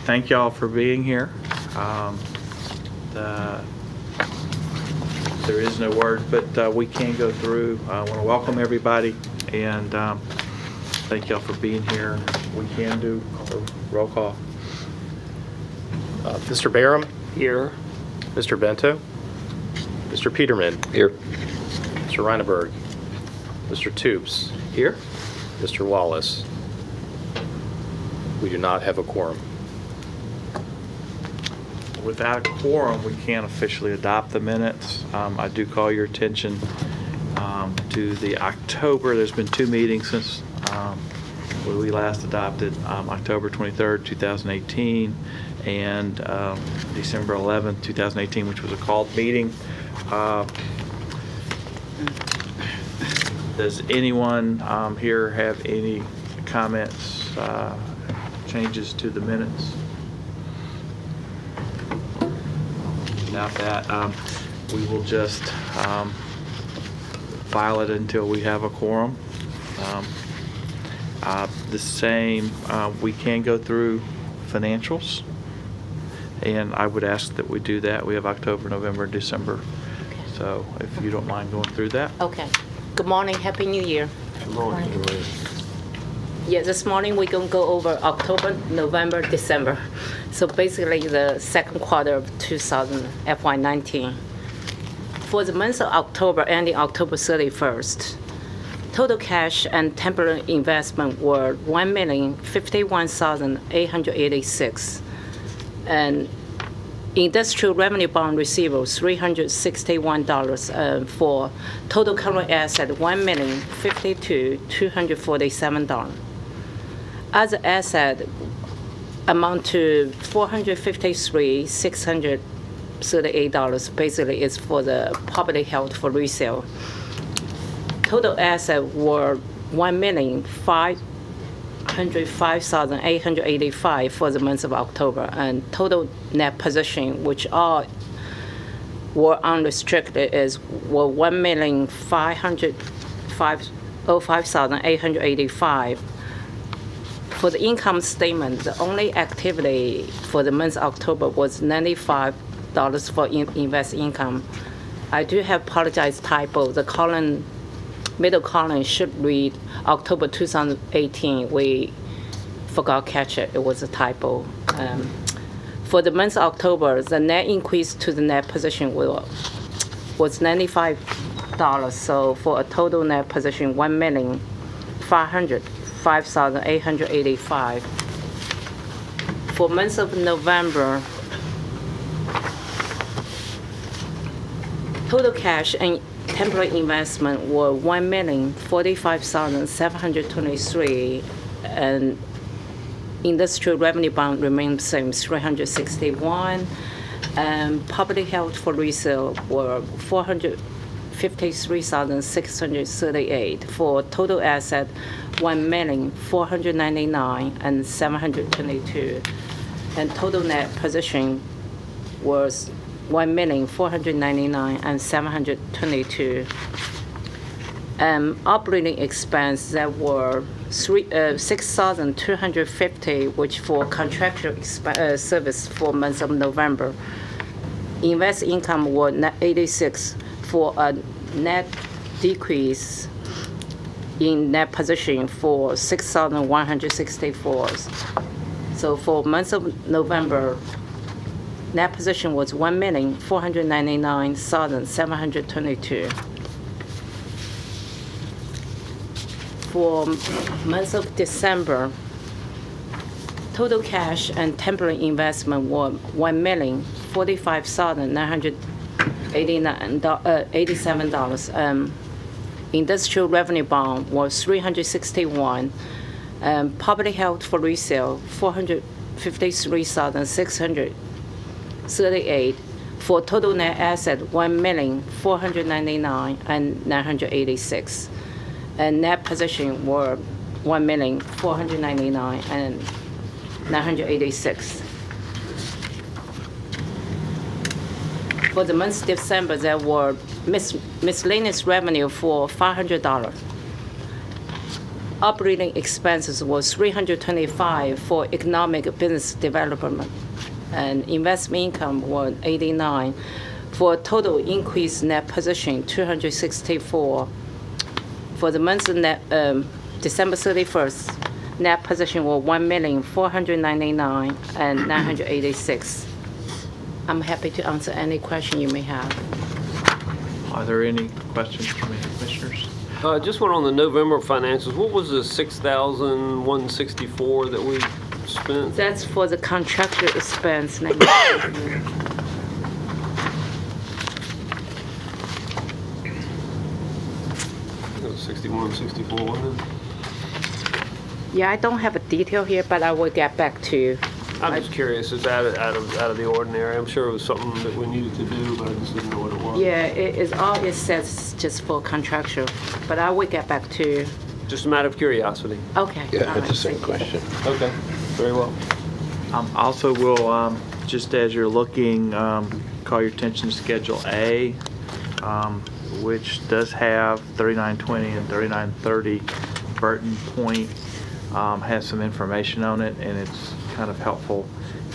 thank y'all for being here. There is no word, but we can go through. I want to welcome everybody and thank y'all for being here. We can do a roll call. Mr. Barham? Here. Mr. Bento? Mr. Peterman? Here. Mr. Reineberg? Mr. Toops? Here? Mr. Wallace? We do not have a quorum. Without a quorum, we can't officially adopt the minutes. I do call your attention to the October. There's been 2 meetings since when we last adopted, October 23rd, 2018, and December 11th, 2018, which was a called meeting. Does anyone here have any comments, changes to the minutes? Without that, we will just file it until we have a quorum. The same, we can go through financials, and I would ask that we do that. We have October, November, December. Okay. So if you don't mind going through that. Okay. Good morning. Happy New Year. Good morning. Yeah, this morning we're going to go over October, November, December. So basically the second quarter of FY19. For the month of October, ending October 31st, total cash and temporary investment were $1,051,886, and industrial revenue bond receivable $361, for total current asset $1,052,247. Other asset amount to $453,638. Basically, it's for the property held for resale. Total asset were $1,505,885 for the month of October, and total net position, which all were unrestricted, were $1,505,885. For the income statement, the only activity for the month of October was $95 for invest income. I do have apologize typo. The middle column should read October 2018. We forgot catch it. It was a typo. For the month of October, the net increase to the net position was $95. So for a total net position, $1,505,885. For month of November, total cash and temporary investment were $1,045,723, and industrial revenue bond remained the same, $361, and property held for resale were $453,638, for total asset $1,499,722, and total net position was $1,499,722. Operating expense that were $6,250, which for contractual service for month of November. Invest income was $86 for a net decrease in net position for $6,164. So for month of November, net position was $1,499,722. For month of December, total cash and temporary investment were $1,045,987. Industrial revenue bond was $361. Property held for resale $453,638. For total net asset $1,499,986. And net position were $1,499,986. For the month of December, there were miscellaneous revenue for $500. operating expenses was $325 for economic business development, and investment income was $89, for a total increase net position $264. For the month of December 31st, net position was $1,499,986. I'm happy to answer any question you may have. Are there any questions from any commissioners? Just one on the November financials. What was the $6,164 that we spent? That's for the contractor expense. It was 6164, wasn't it? Yeah, I don't have a detail here, but I will get back to you. I'm just curious. It's out of the ordinary. I'm sure it was something that we needed to do, but I just didn't know what it was. Yeah, it says just for contractual, but I will get back to you. Just a matter of curiosity. Okay. Yeah, I all had right, the same thank you. question. Okay. Very well. Also, we'll, just as you're looking, call your attention to Schedule A, which does have 3920 and 3930 Burton Point, has some information on it, and it's kind of helpful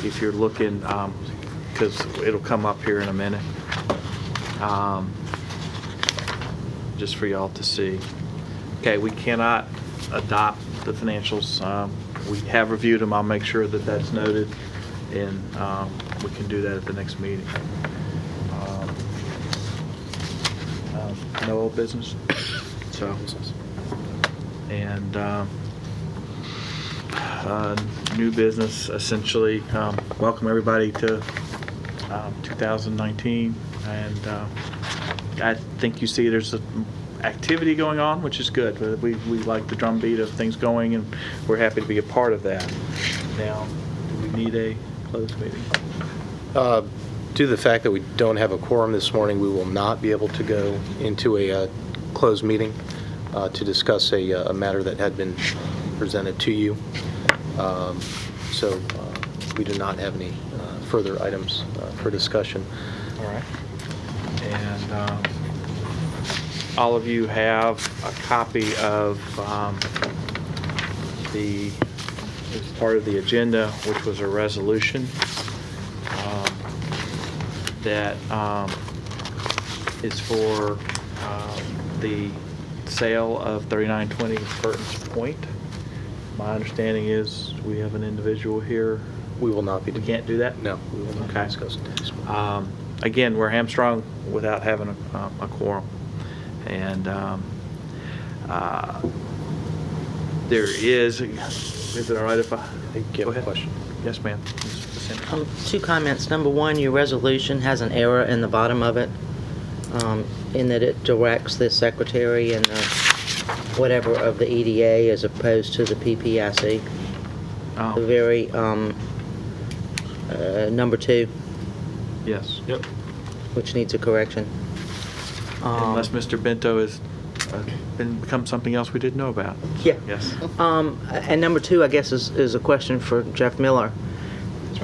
if you're looking, because it'll come up here in a minute, just for y'all to see. Okay, we cannot adopt the financials. We have reviewed them. I'll make sure that that's noted, and we can do that at the next meeting. No old business? So, and new business, essentially, welcome everybody to 2019, and I think you see there's activity going on, which is good. We like the drumbeat of things going, and we're happy to be a part of that. Now, do we need a closed meeting? Due to the fact that we don't have a quorum this morning, we will not be able to go into a closed meeting to discuss a matter that had been presented to you. So we do not have any further items for discussion. All right. And all of you have a copy of as part of the agenda, which was a resolution that is for the sale of 3920 Burton's Point. My understanding is we have an individual here. We will not be. We can't do that? No, we will not Okay. discuss it this morning. Again, we're hamstrung without having a quorum. And there is it all right if I? You have a question? Yes, ma'am. Two comments. Number one, your resolution has an error in the bottom of it, in that it directs the secretary and whatever of the EDA as opposed to the PPIC. Oh, The very, number two, yes. Yep. which needs a correction. Unless Mr. Bento has become something else we didn't know about. Yeah. Yes. And number two, I guess, is a question for Jeff Miller.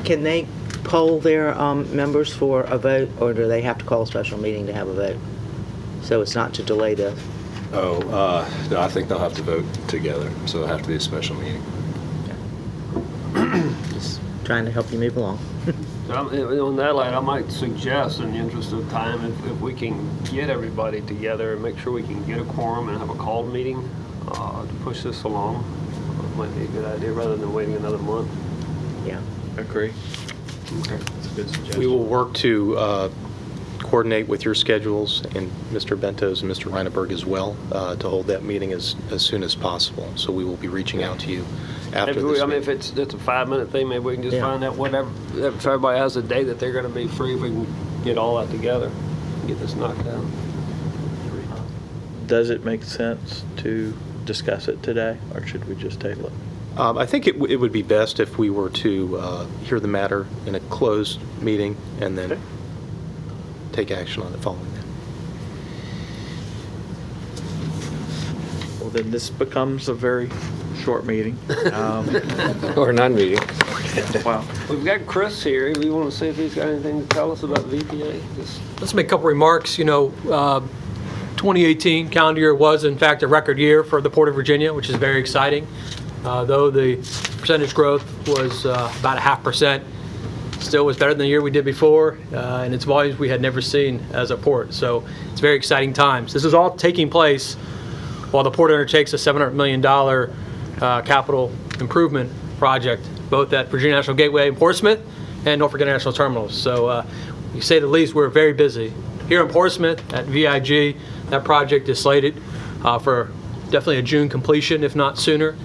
Can they poll their members for a vote, or do they have to call a special meeting to have a vote? So it's not to delay this. Oh, no, I think they'll have to vote together, so it'll have to be a special meeting. Just trying to help you move along. So on that light, I might suggest, in the interest of time, if we can get everybody together and make sure we can get a quorum and have a called meeting to push this along, might be a good idea rather than waiting another month. Yeah. Agree. Okay. That's a good suggestion. We will work to coordinate with your schedules and Mr. Bento's and Mr. Reineberg as well to hold that meeting as soon as possible. So we will be reaching out to you after Maybe this I mean, if meeting. it's a 5-minute thing, maybe we can just Yeah. find out whatever, if everybody has a day that they're going to be free, we can get all that together and get this knocked out. Does it make sense to discuss it today, or should we just table it? I think it would be best if we were to hear the matter in a closed meeting and then Okay. take action on it following that. Well, then this becomes a very short meeting. Or non-meeting. Wow. We've got Chris here. We want to see if he's got anything to tell us about VPA. Just Let's make a couple remarks. You know, 2018 calendar year was in fact a record year for the Port of Virginia, which is very exciting. Though the percentage growth was about 0.5%, still was better than the year we did before, and its volumes we had never seen as a port. So it's very exciting times. This is all taking place while the port undertakes a $700 million capital improvement project, both at Virginia National Gateway in Portsmouth and Norfolk International Terminals. So to say the least, we're very busy. Here in Portsmouth at VIG, that project is slated for definitely a June completion, if not sooner.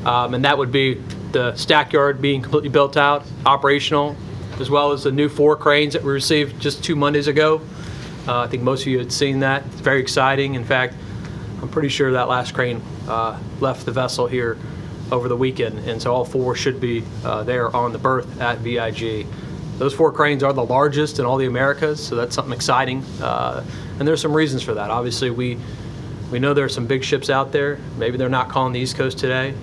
And that would be the stackyard being completely built out, operational, as well as the new 4 cranes that we received just 2 Mondays ago. I think most of you had seen that. It's very exciting. In fact, I'm pretty sure that last crane left the vessel here over the weekend, and so all 4 should be there on the berth at VIG. Those 4 cranes are the largest in all the Americas, so that's something exciting. And there's some reasons for that. Obviously, we know there are some big ships out there. Maybe they're not calling the East Coast today,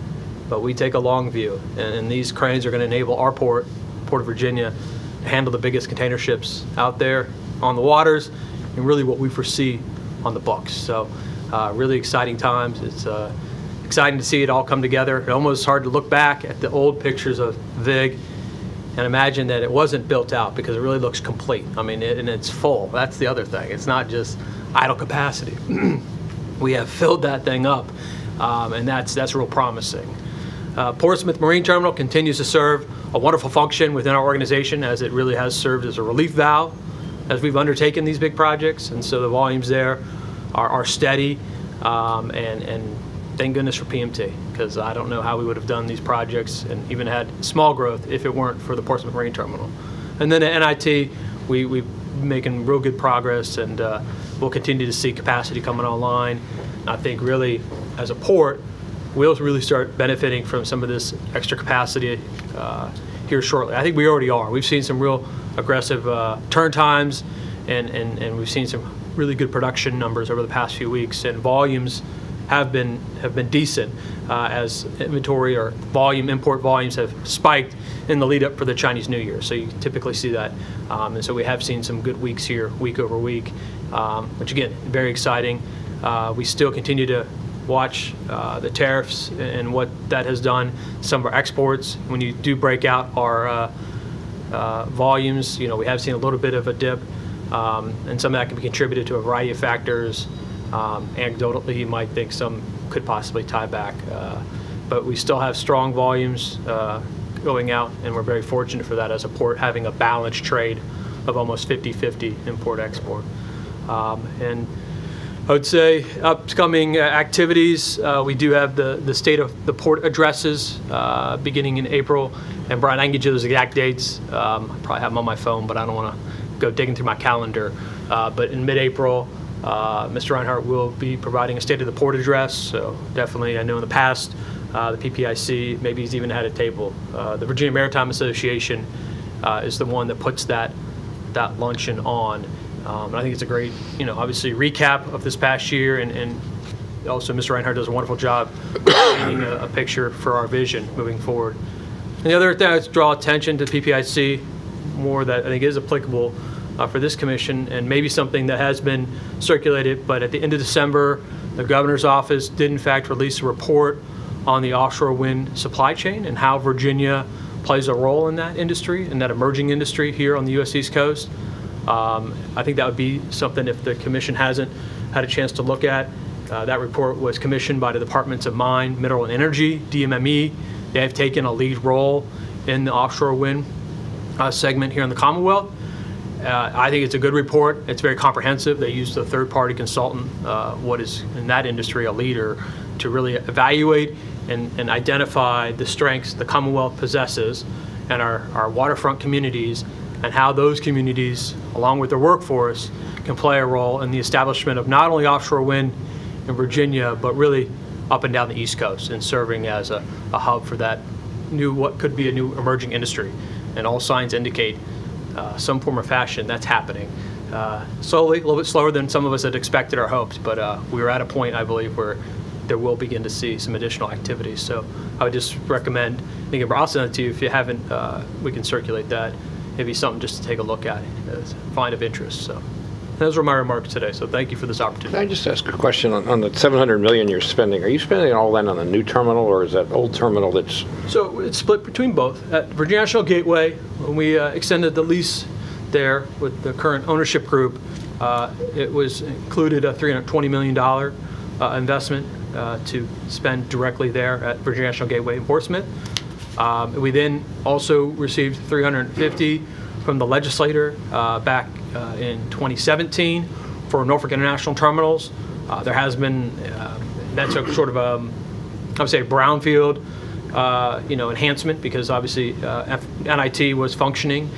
but we take a long view, and these cranes are going to enable our Port of Virginia, to handle the biggest container ships out there on the waters, and really what we foresee on the books. So really exciting times. It's exciting to see it all come together. It almost hard to look back at the old pictures of VIG and imagine that it wasn't built out, because it really looks complete. I mean, and it's full. That's the other thing. It's not just idle capacity. We have filled that thing up, and that's real promising. Portsmouth Marine Terminal continues to serve a wonderful function within our organization, as it really has served as a relief valve as we've undertaken these big projects, and so the volumes there are steady, and thank goodness for PMT, because I don't know how we would have done these projects and even had small growth if it weren't for the Portsmouth Marine Terminal. And then at NIT, we're making real good progress, and we'll continue to see capacity coming online. I think really, as a port, we'll really start benefiting from some of this extra capacity here shortly. I think we already are. We've seen some real aggressive turn times, and we've seen some really good production numbers over the past few weeks, and volumes have been decent as inventory or import volumes have spiked in the lead up for the Chinese New Year. So you typically see that, and so we have seen some good weeks here, week over week, which again, very exciting. We still continue to watch the tariffs and what that has done some of our exports. When you do break out our volumes, we have seen a little bit of a dip, and some of that can be contributed to a variety of factors. Anecdotally, you might think some could possibly tie back, but we still have strong volumes going out, and we're very fortunate for that as a port, having a balanced trade of almost 50-50 import-export. And I would say upcoming activities, we do have the state of the port addresses beginning in April, and Brian, I can get you those exact dates. I probably have them on my phone, but I don't want to go digging through my calendar. But in mid-April, Mr. Reinhardt will be providing a state of the port address. So definitely, I know in the past, the PPIC, maybe he's even had a table. The Virginia Maritime Association is the one that puts that luncheon on. And I think it's a great, obviously recap of this past year, and also Mr. Reinhardt does a wonderful job painting a picture for our vision moving forward. And the other thing I would draw attention to PPIC more that I think is applicable for this commission, and maybe something that has been circulated, but at the end of December, the governor's office did in fact release a report on the offshore wind supply chain and how Virginia plays a role in that industry, in that emerging industry here on the U.S. East Coast. I think that would be something, if the commission hasn't had a chance to look at. That report was commissioned by the Departments of Mine, Mineral and Energy, DMME. They have taken a lead role in the offshore wind segment here in the Commonwealth. I think it's a good report. It's very comprehensive. They used a third-party consultant, what is in that industry a leader, to really evaluate and identify the strengths the Commonwealth possesses and our waterfront communities, and how those communities, along with their workforce, can play a role in the establishment of not only offshore wind in Virginia, but really up and down the East Coast, and serving as a hub for that what could be a new emerging industry. And all signs indicate some form or fashion that's happening. Slowly, a little bit slower than some of us had expected or hoped, but we're at a point, I believe, where there will begin to see some additional activities. So I would just recommend, I'll send it to you if you haven't, we can circulate that. Maybe something just to take a look at, find of interest. So those were my remarks today, so thank you for this Can I opportunity. just ask a question on the $700 million you're spending? Are you spending all that on the new terminal, or is that old terminal that's... So it's split between both. At Virginia National Gateway, when we extended the lease there with the current ownership group, it was included a $320 million investment to spend directly there at Virginia National Gateway in Portsmouth. We then also received $350 from the legislator back in 2017 for Norfolk International Terminals. There has been, that's a sort of I would say, a brownfield, enhancement, because obviously NIT was functioning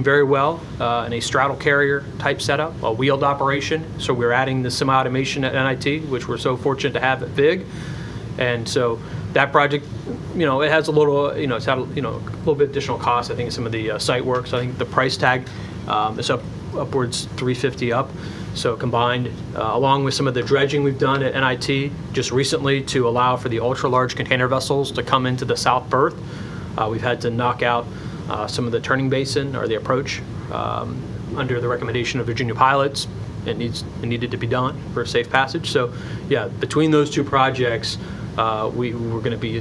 very well in a straddle carrier type setup, a wheeled operation. So we're adding the semi-automation at NIT, which we're so fortunate to have at VIG. And so that project, it has a little, it's had a little bit additional cost. I think some of the site work. So I think the price tag is upwards $350 up. So combined, along with some of the dredging we've done at NIT just recently to allow for the ultra-large container vessels to come into the South Berth, we've had to knock out some of the turning basin or the approach under the recommendation of Virginia pilots. It needed to be done for safe passage. So yeah, between those two projects, we were going to be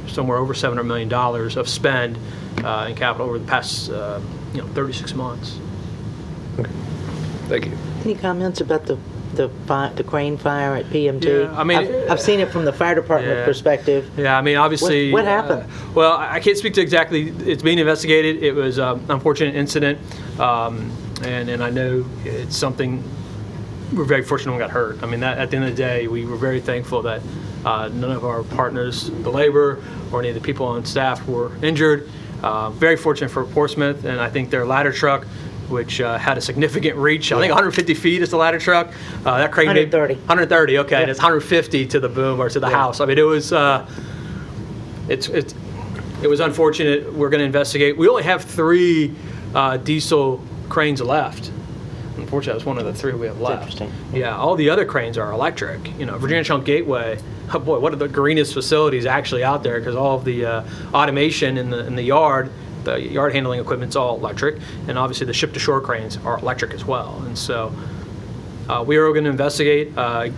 somewhere over $700 million of spend in capital over the past 36 months. Thank you. Any comments about the crane fire at PMT? Yeah, I mean, I've seen it from the fire department Yeah. perspective. Yeah, I mean, obviously. What happened? Well, I can't speak to exactly. It's being investigated. It was an unfortunate incident, and I know it's something. We're very fortunate we got hurt. I mean, at the end of the day, we were very thankful that none of our partners, the labor, or any of the people on staff were injured. Very fortunate for Portsmouth, and I think their ladder truck, which had a significant reach. I think 150 feet is the ladder truck. That crane 130. 130, okay, Yeah. and it's 150 to the boom or to the house. I mean, it was it was unfortunate. We're going to investigate. We only have 3 diesel cranes left. Unfortunately, that's one of the 3 we have left. interesting. Yeah, all the other cranes are electric. Virginia National Gateway. Oh boy, what are the greenest facilities actually out there? Because all of the automation in the yard. The yard handling equipment's all electric, and obviously the ship-to-shore cranes are electric as well. And so we are going to investigate. I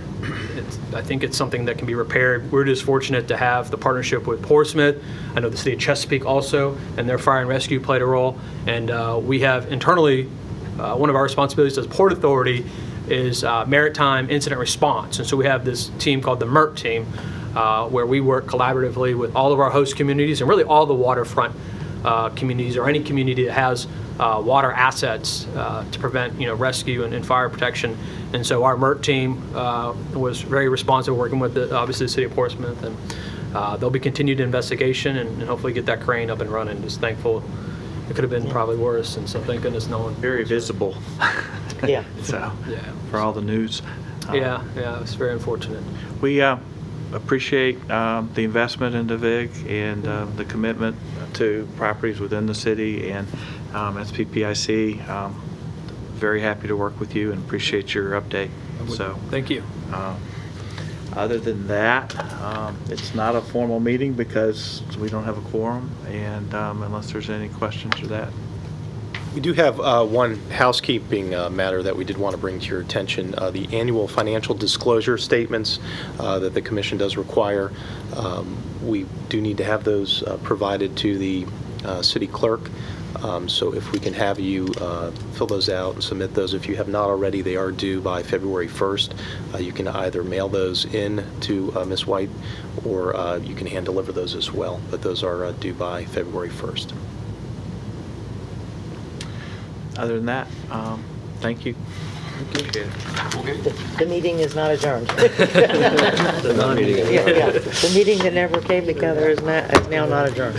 think it's something that can be repaired. We're just fortunate to have the partnership with Portsmouth. I know the city of Chesapeake also, and their fire and rescue played a role. And we have internally, one of our responsibilities as Port Authority is maritime incident response. And so we have this team called the MERT team, where we work collaboratively with all of our host communities and really all the waterfront communities, or any community that has water assets to prevent rescue and fire protection. And so our MERT team was very responsive, working with obviously the city of Portsmouth, and there'll be continued investigation and hopefully get that crane up and running. Just thankful. It could have been probably worse, and so thank goodness no one. Very visible. Yeah. So, Yeah. for all the news. Yeah, it's very unfortunate. We appreciate the investment into VIG and the commitment to properties within the city, and as PPIC, very happy to work with you and appreciate your update. So, Thank you. other than that, it's not a formal meeting because we don't have a quorum, and unless there's any questions or that. We do have one housekeeping matter that we did want to bring to your attention. The annual financial disclosure statements that the commission does require. We do need to have those provided to the city clerk. So if we can have you fill those out and submit those. If you have not already, they are due by February 1st. You can either mail those in to Ms. White, or you can hand deliver those as well. But those are due by February 1st. Other than that, thank you. Okay. The meeting is not adjourned. The non-meeting is- Yeah, the meeting that never came together is now not adjourned.